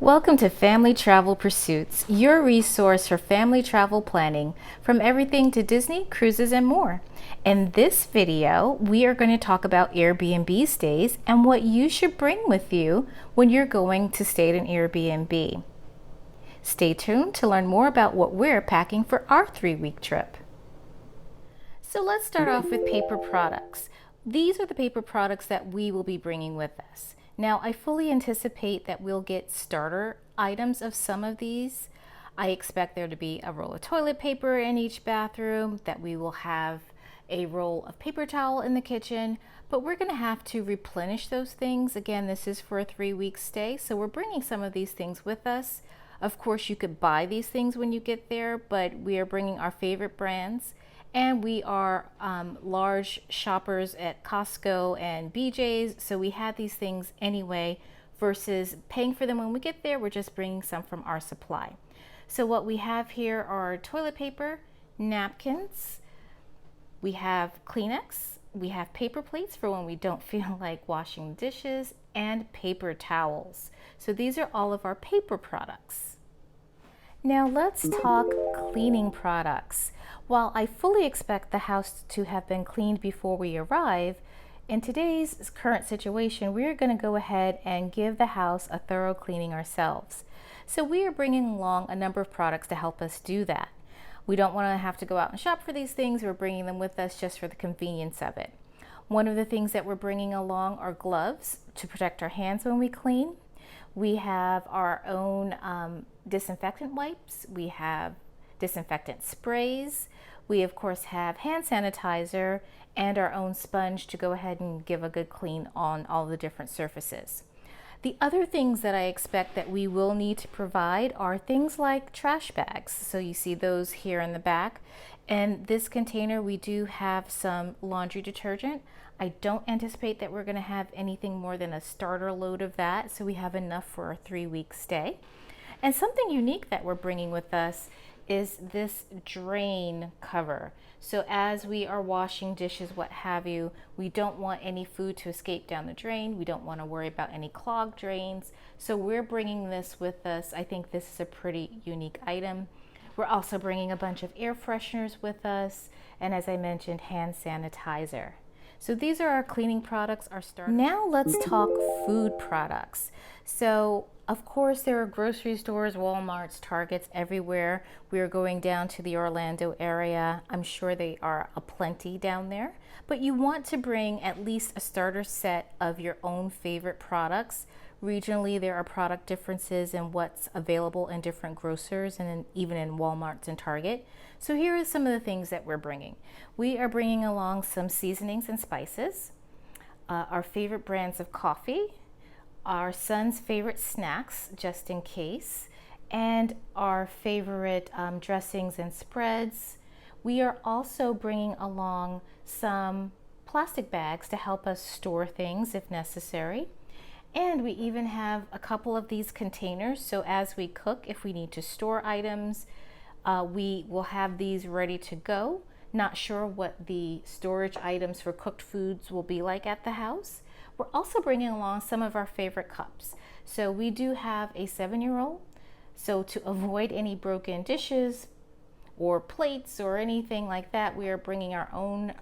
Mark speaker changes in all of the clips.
Speaker 1: Welcome to Family Travel Pursuits, your resource for family travel planning, from everything to Disney, cruises, and more. In this video, we are going to talk about Airbnb stays and what you should bring with you when you're going to stay at an Airbnb. Stay tuned to learn more about what we're packing for our 3-week trip. So let's start off with paper products. These are the paper products that we will be bringing with us. Now, I fully anticipate that we'll get starter items of some of these. I expect there to be a roll of toilet paper in each bathroom, that we will have a roll of paper towel in the kitchen, but we're going to have to replenish those things. Again, this is for a 3-week stay, so we're bringing some of these things with us. Of course, you could buy these things when you get there, but we are bringing our favorite brands. And we are large shoppers at Costco and BJ's, so we had these things anyway versus paying for them when we get there. We're just bringing some from our supply. So what we have here are toilet paper, napkins, we have Kleenex, we have paper plates for when we don't feel like washing dishes, and paper towels. So these are all of our paper products. Now let's talk cleaning products. While I fully expect the house to have been cleaned before we arrive, in today's current situation, we're going to go ahead and give the house a thorough cleaning ourselves. So we are bringing along a number of products to help us do that. We don't want to have to go out and shop for these things. We're bringing them with us just for the convenience of it. One of the things that we're bringing along are gloves to protect our hands when we clean. We have our own disinfectant wipes. We have disinfectant sprays. We of course have hand sanitizer and our own sponge to go ahead and give a good clean on all the different surfaces. The other things that I expect that we will need to provide are things like trash bags. So you see those here in the back. And this container, we do have some laundry detergent. I don't anticipate that we're going to have anything more than a starter load of that, so we have enough for a 3-week stay. And something unique that we're bringing with us is this drain cover. So as we are washing dishes, what have you, we don't want any food to escape down the drain. We don't want to worry about any clogged drains. So we're bringing this with us. I think this is a pretty unique item. We're also bringing a bunch of air fresheners with us, and as I mentioned, hand sanitizer. So these are our cleaning products, our starters. Now let's talk food products. So of course there are grocery stores, Walmarts, Targets everywhere. We are going down to the Orlando area. I'm sure they are aplenty down there, but you want to bring at least a starter set of your own favorite products. Regionally, there are product differences in what's available in different grocers and even in Walmarts and Target. So here are some of the things that we're bringing. We are bringing along some seasonings and spices, our favorite brands of coffee, our son's favorite snacks, just in case, and our favorite dressings and spreads. We are also bringing along some plastic bags to help us store things if necessary. And we even have a couple of these containers, so as we cook, if we need to store items, we will have these ready to go. Not sure what the storage items for cooked foods will be like at the house. We're also bringing along some of our favorite cups. So we do have a 7-year-old, so to avoid any broken dishes or plates or anything like that, we are bringing our own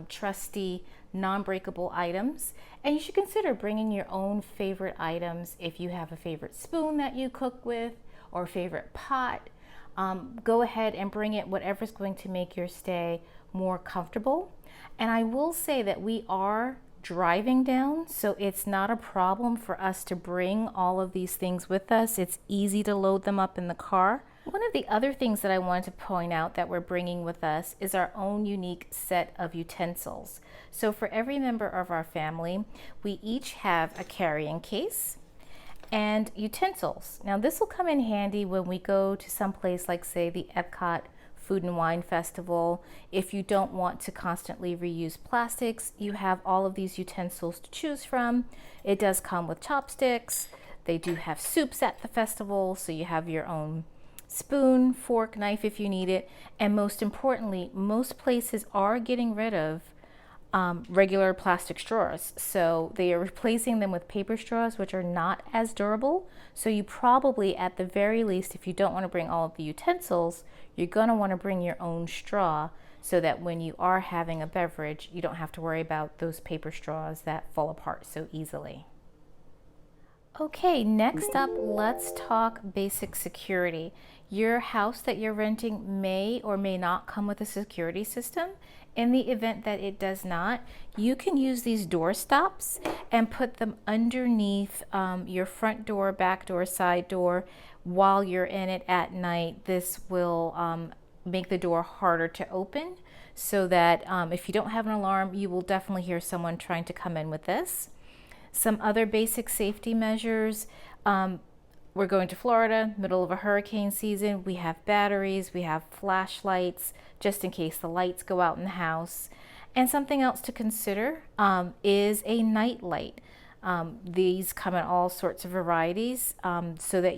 Speaker 1: trusty non-breakable items. And you should consider bringing your own favorite items. If you have a favorite spoon that you cook with or a favorite pot, go ahead and bring it, whatever's going to make your stay more comfortable. And I will say that we are driving down, so it's not a problem for us to bring all of these things with us. It's easy to load them up in the car. One of the other things that I wanted to point out that we're bringing with us is our own unique set of utensils. So for every member of our family, we each have a carrying case and utensils. Now this will come in handy when we go to some place like, say, the Epcot Food and Wine Festival. If you don't want to constantly reuse plastics, you have all of these utensils to choose from. It does come with chopsticks. They do have soups at the festival, so you have your own spoon, fork, knife if you need it. And most importantly, most places are getting rid of regular plastic straws. So they are replacing them with paper straws, which are not as durable. So you probably, at the very least, if you don't want to bring all of the utensils, you're going to want to bring your own straw so that when you are having a beverage, you don't have to worry about those paper straws that fall apart so easily. Okay, next up, let's talk basic security. Your house that you're renting may or may not come with a security system. In the event that it does not, you can use these door stops and put them underneath your front door, back door, side door while you're in it at night. This will make the door harder to open so that if you don't have an alarm, you will definitely hear someone trying to come in with this. Some other basic safety measures. We're going to Florida, middle of a hurricane season. We have batteries, we have flashlights, just in case the lights go out in the house. And something else to consider is a night light. These come in all sorts of varieties, so that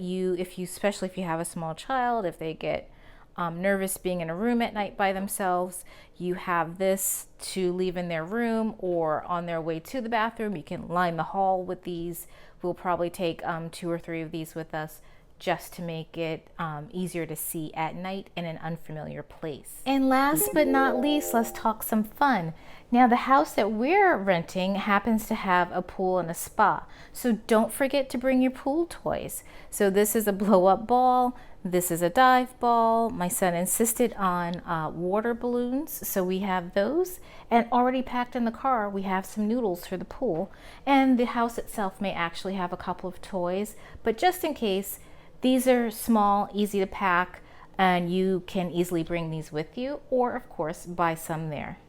Speaker 1: especially if you have a small child, if they get nervous being in a room at night by themselves, you have this to leave in their room or on their way to the bathroom. You can line the hall with these. We'll probably take 2 or 3 of these with us just to make it easier to see at night in an unfamiliar place. And last but not least, let's talk some fun. Now, the house that we're renting happens to have a pool and a spa, so don't forget to bring your pool toys. So this is a blow-up ball. This is a dive ball. My son insisted on water balloons, so we have those. And already packed in the car, we have some noodles for the pool. And the house itself may actually have a couple of toys, but just in case, these are small, easy to pack, and you can easily bring these with you, or of course, buy some there.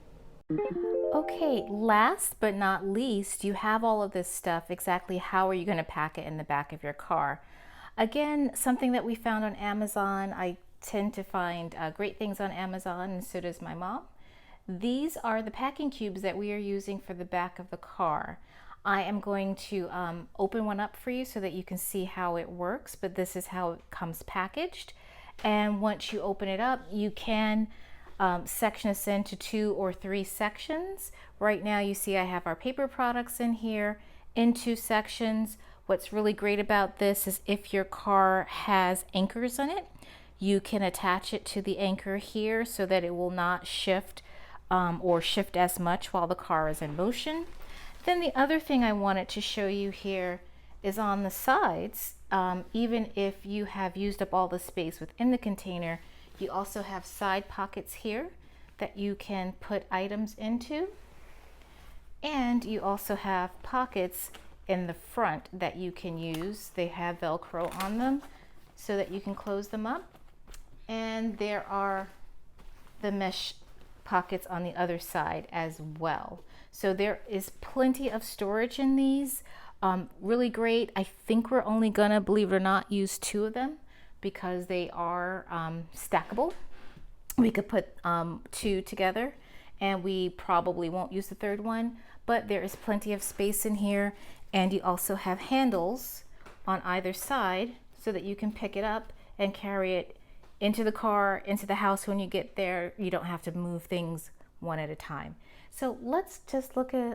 Speaker 1: Okay, last but not least, you have all of this stuff. Exactly how are you going to pack it in the back of your car? Again, something that we found on Amazon. I tend to find great things on Amazon, and so does my mom. These are the packing cubes that we are using for the back of the car. I am going to open one up for you so that you can see how it works, but this is how it comes packaged. And once you open it up, you can section this into 2 or 3 sections. Right now you see I have our paper products in here in 2 sections. What's really great about this is if your car has anchors on it, you can attach it to the anchor here so that it will not shift or shift as much while the car is in motion. Then the other thing I wanted to show you here is on the sides. Even if you have used up all the space within the container, you also have side pockets here that you can put items into. And you also have pockets in the front that you can use. They have Velcro on them so that you can close them up. And there are the mesh pockets on the other side as well. So there is plenty of storage in these. Really great. I think we're only gonna, believe it or not, use 2 of them because they are stackable. We could put 2 together, and we probably won't use the 3rd one, but there is plenty of space in here. And you also have handles on either side so that you can pick it up and carry it into the car, into the house when you get there. You don't have to move things one at a time. So let's just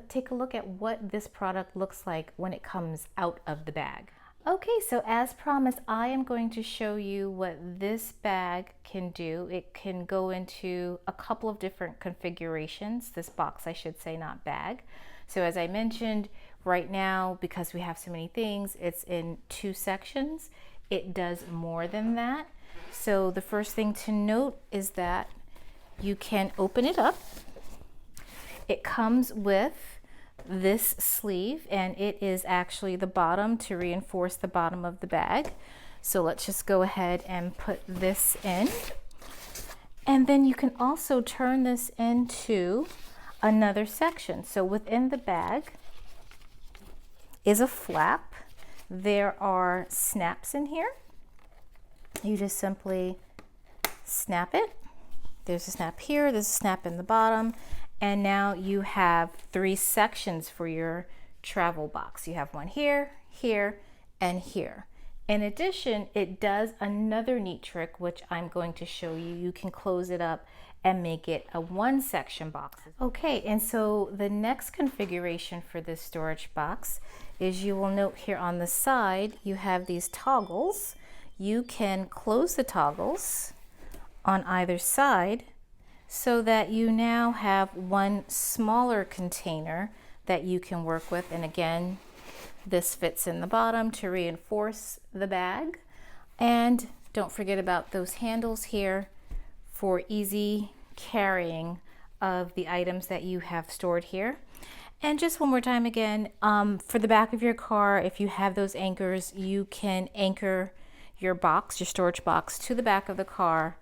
Speaker 1: take a look at what this product looks like when it comes out of the bag. Okay, so as promised, I am going to show you what this bag can do. It can go into a couple of different configurations. This box, I should say, not bag. So as I mentioned, right now, because we have so many things, it's in 2 sections. It does more than that. So the first thing to note is that you can open it up. It comes with this sleeve, and it is actually the bottom to reinforce the bottom of the bag. So let's just go ahead and put this in. And then you can also turn this into another section. So within the bag is a flap. There are snaps in here. You just simply snap it. There's a snap here, there's a snap in the bottom, and now you have 3 sections for your travel box. You have one here, here, and here. In addition, it does another neat trick, which I'm going to show you. You can close it up and make it a one section box. Okay, and so the next configuration for this storage box is, you will note here on the side, you have these toggles. You can close the toggles on either side so that you now have one smaller container that you can work with. And again, this fits in the bottom to reinforce the bag. And don't forget about those handles here for easy carrying of the items that you have stored here. And just one more time again, for the back of your car, if you have those anchors, you can anchor your box, your storage box, to the back of the car.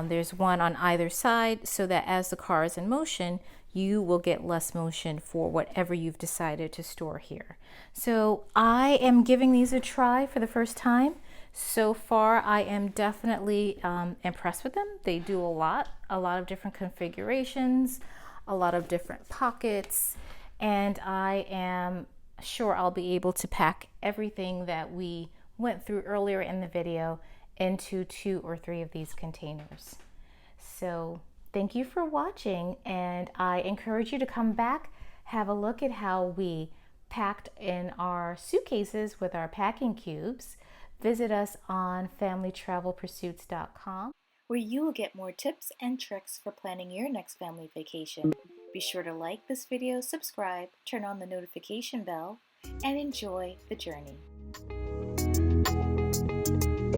Speaker 1: There's one on either side so that as the car is in motion, you will get less motion for whatever you've decided to store here. So I am giving these a try for the first time. So far, I am definitely impressed with them. They do a lot of different configurations, a lot of different pockets, and I am sure I'll be able to pack everything that we went through earlier in the video into 2 or 3 of these containers. So thank you for watching, and I encourage you to come back, have a look at how we packed in our suitcases with our packing cubes. Visit us on familytravelpursuits.com, where you will get more tips and tricks for planning your next family vacation. Be sure to like this video, subscribe, turn on the notification bell, and enjoy the journey.